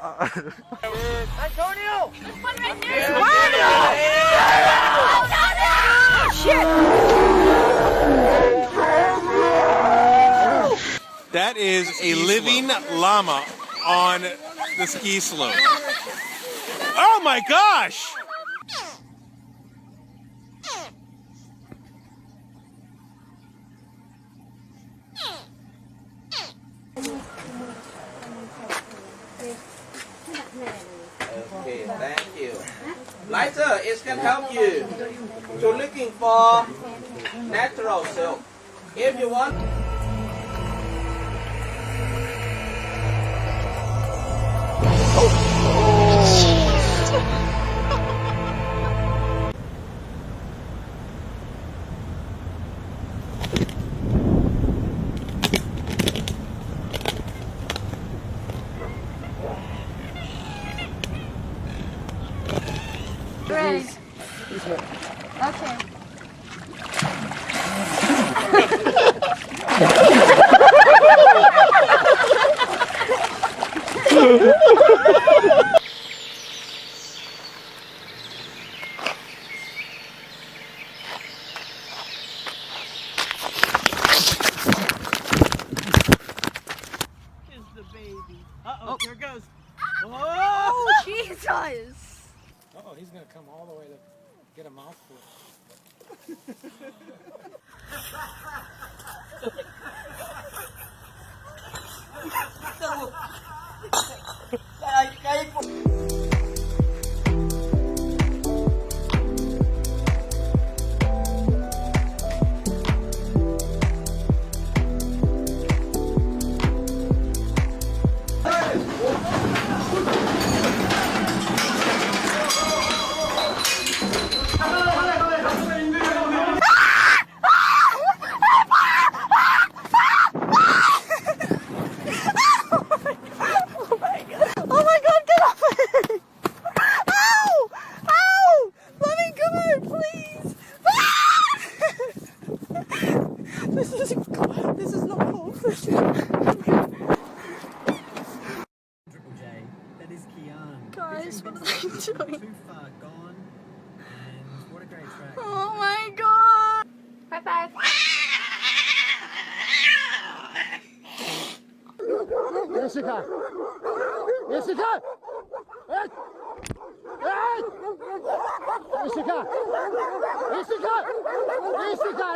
Antonio! One right there! That is a living llama on the ski slope. Oh my gosh! Okay, thank you. Lighter, it can help you to looking for natural silk. If you want. Great. Okay. Kiss the baby. Uh-oh, here it goes. Oh, Jesus! Uh-oh, he's gonna come all the way to get a mouthful. Oh my God, get off it! Ow! Ow! Let me go, please! This is not cool. Triple J, that is Kian. Guys, what are they doing? Too far gone, and what a great track. Oh my God! High five. Jessica! Jessica! Hey! Hey! Jessica! Jessica! Jessica!